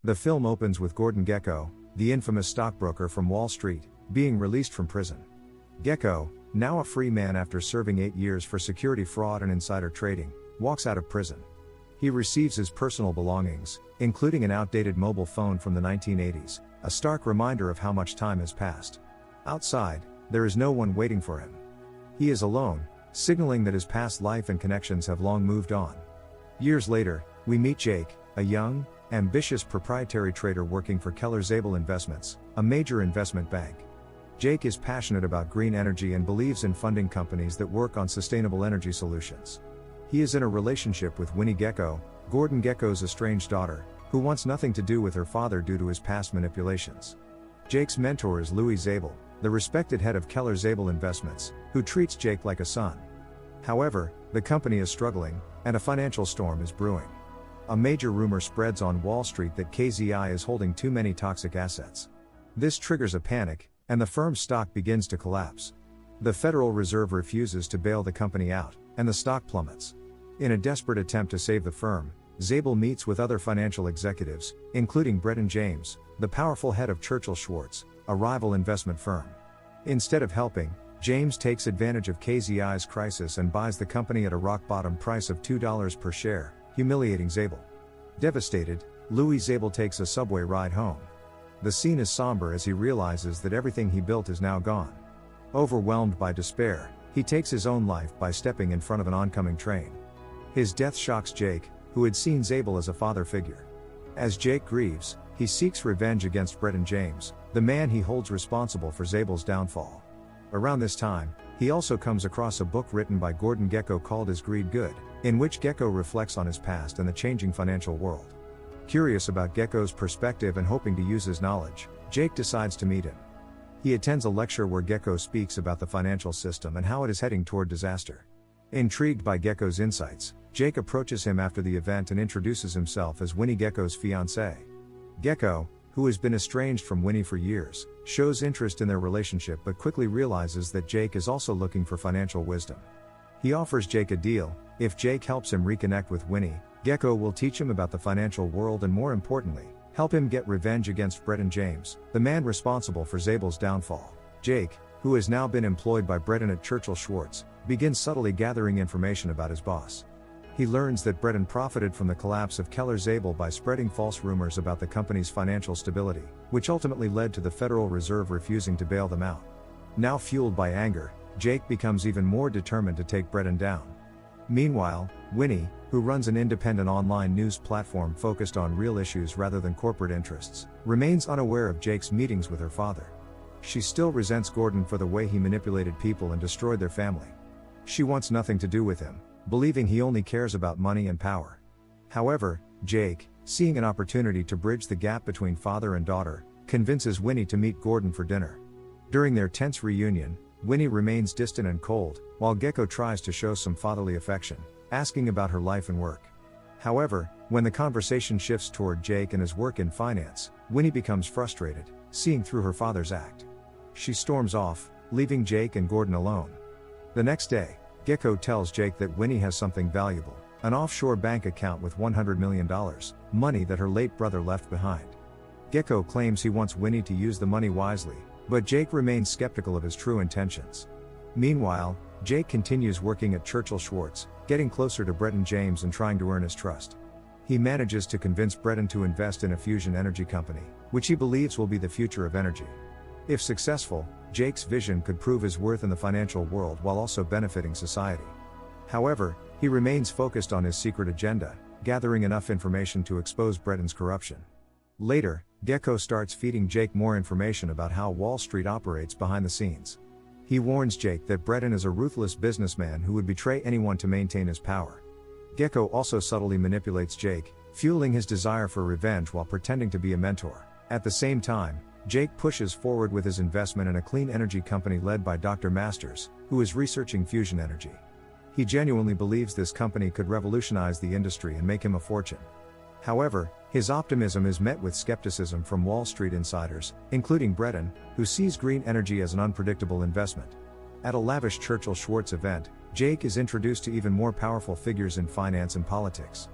The film opens with Gordon Gekko, the infamous stockbroker from Wall Street, being released from prison. Gekko, now a free man after serving 8 years for security fraud and insider trading, walks out of prison. He receives his personal belongings, including an outdated mobile phone from the 1980s, a stark reminder of how much time has passed. Outside, there is no one waiting for him. He is alone, signaling that his past life and connections have long moved on. Years later, we meet Jake, a young, ambitious proprietary trader working for Keller Zabel Investments, a major investment bank. Jake is passionate about green energy and believes in funding companies that work on sustainable energy solutions. He is in a relationship with Winnie Gekko, Gordon Gekko's estranged daughter, who wants nothing to do with her father due to his past manipulations. Jake's mentor is Louis Zabel, the respected head of Keller Zabel Investments, who treats Jake like a son. However, the company is struggling, and a financial storm is brewing. A major rumor spreads on Wall Street that KZI is holding too many toxic assets. This triggers a panic, and the firm's stock begins to collapse. The Federal Reserve refuses to bail the company out, and the stock plummets. In a desperate attempt to save the firm, Zabel meets with other financial executives, including Bretton James, the powerful head of Churchill Schwartz, a rival investment firm. Instead of helping, James takes advantage of KZI's crisis and buys the company at a rock-bottom price of $2 per share, humiliating Zabel. Devastated, Louis Zabel takes a subway ride home. The scene is somber as he realizes that everything he built is now gone. Overwhelmed by despair, he takes his own life by stepping in front of an oncoming train. His death shocks Jake, who had seen Zabel as a father figure. As Jake grieves, he seeks revenge against Bretton James, the man he holds responsible for Zabel's downfall. Around this time, he also comes across a book written by Gordon Gekko called Is Greed Good?, in which Gekko reflects on his past and the changing financial world. Curious about Gekko's perspective and hoping to use his knowledge, Jake decides to meet him. He attends a lecture where Gekko speaks about the financial system and how it is heading toward disaster. Intrigued by Gekko's insights, Jake approaches him after the event and introduces himself as Winnie Gekko's fiancée. Gekko, who has been estranged from Winnie for years, shows interest in their relationship but quickly realizes that Jake is also looking for financial wisdom. He offers Jake a deal. If Jake helps him reconnect with Winnie, Gekko will teach him about the financial world and, more importantly, help him get revenge against Bretton James, the man responsible for Zabel's downfall. Jake, who has now been employed by Bretton at Churchill Schwartz, begins subtly gathering information about his boss. He learns that Bretton profited from the collapse of Keller Zabel by spreading false rumors about the company's financial stability, which ultimately led to the Federal Reserve refusing to bail them out. Now fueled by anger, Jake becomes even more determined to take Bretton down. Meanwhile, Winnie, who runs an independent online news platform focused on real issues rather than corporate interests, remains unaware of Jake's meetings with her father. She still resents Gordon for the way he manipulated people and destroyed their family. She wants nothing to do with him, believing he only cares about money and power. However, Jake, seeing an opportunity to bridge the gap between father and daughter, convinces Winnie to meet Gordon for dinner. During their tense reunion, Winnie remains distant and cold, while Gekko tries to show some fatherly affection, asking about her life and work. However, when the conversation shifts toward Jake and his work in finance, Winnie becomes frustrated, seeing through her father's act. She storms off, leaving Jake and Gordon alone. The next day, Gekko tells Jake that Winnie has something valuable, an offshore bank account with $100 million, money that her late brother left behind. Gekko claims he wants Winnie to use the money wisely, but Jake remains skeptical of his true intentions. Meanwhile, Jake continues working at Churchill Schwartz, getting closer to Bretton James and trying to earn his trust. He manages to convince Bretton to invest in a fusion energy company, which he believes will be the future of energy. If successful, Jake's vision could prove his worth in the financial world while also benefiting society. However, he remains focused on his secret agenda, gathering enough information to expose Bretton's corruption. Later, Gekko starts feeding Jake more information about how Wall Street operates behind the scenes. He warns Jake that Bretton is a ruthless businessman who would betray anyone to maintain his power. Gekko also subtly manipulates Jake, fueling his desire for revenge while pretending to be a mentor. At the same time, Jake pushes forward with his investment in a clean energy company led by Dr. Masters, who is researching fusion energy. He genuinely believes this company could revolutionize the industry and make him a fortune. However, his optimism is met with skepticism from Wall Street insiders, including Bretton, who sees green energy as an unpredictable investment. At a lavish Churchill Schwartz event, Jake is introduced to even more powerful figures in finance and politics.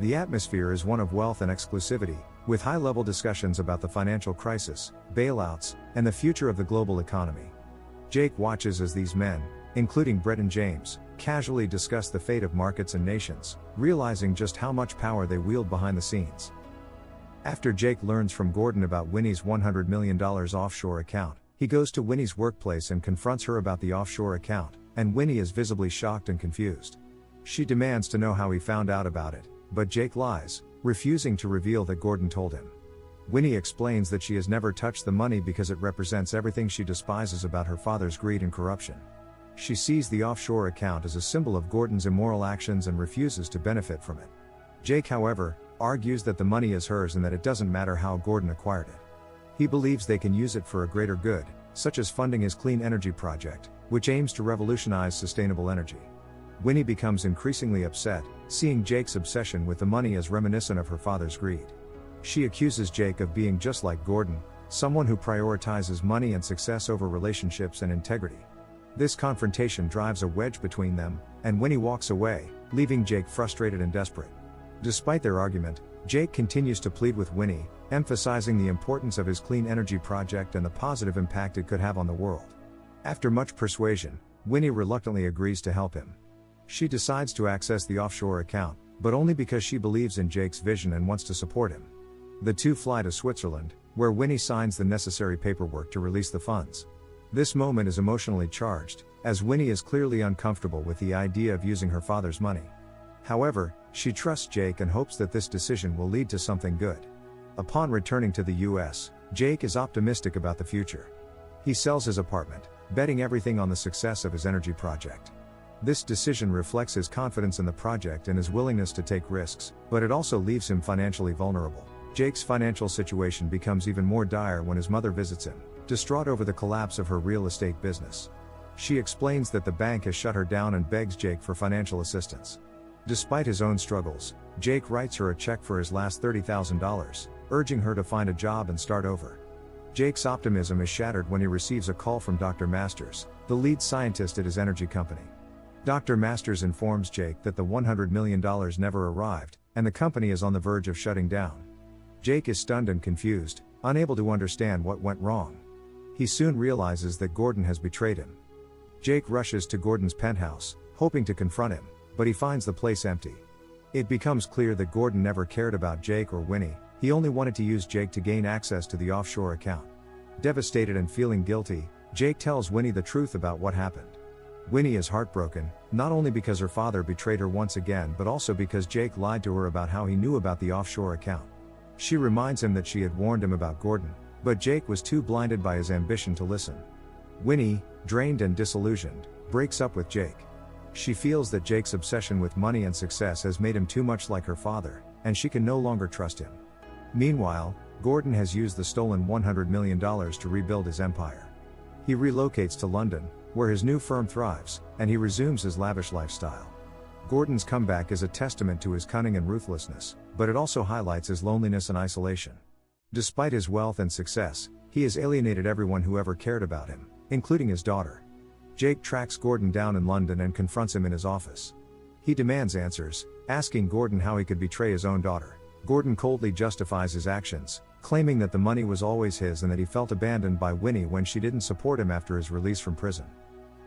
The atmosphere is one of wealth and exclusivity, with high-level discussions about the financial crisis, bailouts, and the future of the global economy. Jake watches as these men, including Brett and James, casually discuss the fate of markets and nations, realizing just how much power they wield behind the scenes. After Jake learns from Gordon about Winnie's $100 million offshore account, he goes to Winnie's workplace and confronts her about the offshore account, and Winnie is visibly shocked and confused. She demands to know how he found out about it, but Jake lies, refusing to reveal that Gordon told him. Winnie explains that she has never touched the money because it represents everything she despises about her father's greed and corruption. She sees the offshore account as a symbol of Gordon's immoral actions and refuses to benefit from it. Jake, however, argues that the money is hers and that it doesn't matter how Gordon acquired it. He believes they can use it for a greater good, such as funding his clean energy project, which aims to revolutionize sustainable energy. Winnie becomes increasingly upset, seeing Jake's obsession with the money as reminiscent of her father's greed. She accuses Jake of being just like Gordon, someone who prioritizes money and success over relationships and integrity. This confrontation drives a wedge between them, and Winnie walks away, leaving Jake frustrated and desperate. Despite their argument, Jake continues to plead with Winnie, emphasizing the importance of his clean energy project and the positive impact it could have on the world. After much persuasion, Winnie reluctantly agrees to help him. She decides to access the offshore account, but only because she believes in Jake's vision and wants to support him. The two fly to Switzerland, where Winnie signs the necessary paperwork to release the funds. This moment is emotionally charged, as Winnie is clearly uncomfortable with the idea of using her father's money. However, she trusts Jake and hopes that this decision will lead to something good. Upon returning to the US, Jake is optimistic about the future. He sells his apartment, betting everything on the success of his energy project. This decision reflects his confidence in the project and his willingness to take risks, but it also leaves him financially vulnerable. Jake's financial situation becomes even more dire when his mother visits him, distraught over the collapse of her real estate business. She explains that the bank has shut her down and begs Jake for financial assistance. Despite his own struggles, Jake writes her a check for his last $30,000, urging her to find a job and start over. Jake's optimism is shattered when he receives a call from Dr. Masters, the lead scientist at his energy company. Dr. Masters informs Jake that the $100 million never arrived, and the company is on the verge of shutting down. Jake is stunned and confused, unable to understand what went wrong. He soon realizes that Gordon has betrayed him. Jake rushes to Gordon's penthouse, hoping to confront him, but he finds the place empty. It becomes clear that Gordon never cared about Jake or Winnie, he only wanted to use Jake to gain access to the offshore account. Devastated and feeling guilty, Jake tells Winnie the truth about what happened. Winnie is heartbroken, not only because her father betrayed her once again but also because Jake lied to her about how he knew about the offshore account. She reminds him that she had warned him about Gordon, but Jake was too blinded by his ambition to listen. Winnie, drained and disillusioned, breaks up with Jake. She feels that Jake's obsession with money and success has made him too much like her father, and she can no longer trust him. Meanwhile, Gordon has used the stolen $100 million to rebuild his empire. He relocates to London, where his new firm thrives, and he resumes his lavish lifestyle. Gordon's comeback is a testament to his cunning and ruthlessness, but it also highlights his loneliness and isolation. Despite his wealth and success, he has alienated everyone who ever cared about him, including his daughter. Jake tracks Gordon down in London and confronts him in his office. He demands answers, asking Gordon how he could betray his own daughter. Gordon coldly justifies his actions, claiming that the money was always his and that he felt abandoned by Winnie when she didn't support him after his release from prison.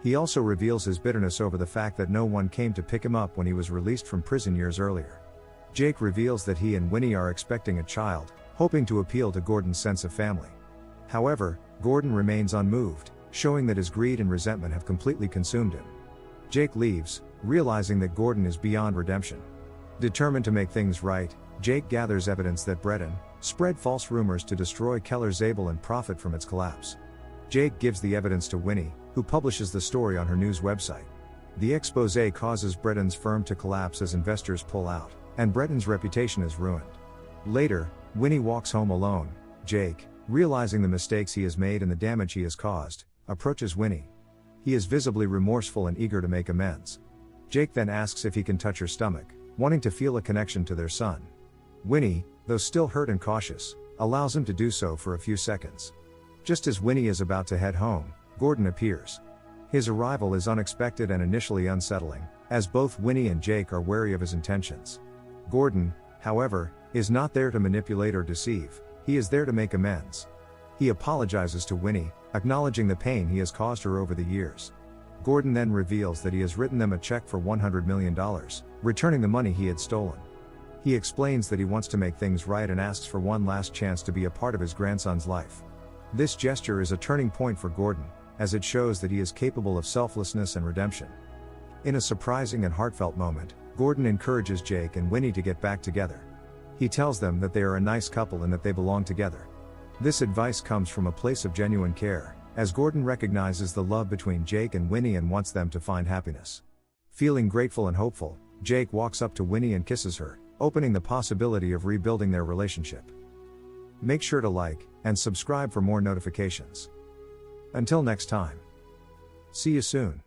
He also reveals his bitterness over the fact that no one came to pick him up when he was released from prison years earlier. Jake reveals that he and Winnie are expecting a child, hoping to appeal to Gordon's sense of family. However, Gordon remains unmoved, showing that his greed and resentment have completely consumed him. Jake leaves, realizing that Gordon is beyond redemption. Determined to make things right, Jake gathers evidence that Breton spread false rumors to destroy Keller Zabel and profit from its collapse. Jake gives the evidence to Winnie, who publishes the story on her news website. The expose causes Breton's firm to collapse as investors pull out, and Breton's reputation is ruined. Later, Winnie walks home alone. Jake, realizing the mistakes he has made and the damage he has caused, approaches Winnie. He is visibly remorseful and eager to make amends. Jake then asks if he can touch her stomach, wanting to feel a connection to their son. Winnie, though still hurt and cautious, allows him to do so for a few seconds. Just as Winnie is about to head home, Gordon appears. His arrival is unexpected and initially unsettling, as both Winnie and Jake are wary of his intentions. Gordon, however, is not there to manipulate or deceive, he is there to make amends. He apologizes to Winnie, acknowledging the pain he has caused her over the years. Gordon then reveals that he has written them a check for $100 million, returning the money he had stolen. He explains that he wants to make things right and asks for one last chance to be a part of his grandson's life. This gesture is a turning point for Gordon, as it shows that he is capable of selflessness and redemption. In a surprising and heartfelt moment, Gordon encourages Jake and Winnie to get back together. He tells them that they are a nice couple and that they belong together. This advice comes from a place of genuine care, as Gordon recognizes the love between Jake and Winnie and wants them to find happiness. Feeling grateful and hopeful, Jake walks up to Winnie and kisses her, opening the possibility of rebuilding their relationship. Make sure to like and subscribe for more notifications. Until next time. See you soon.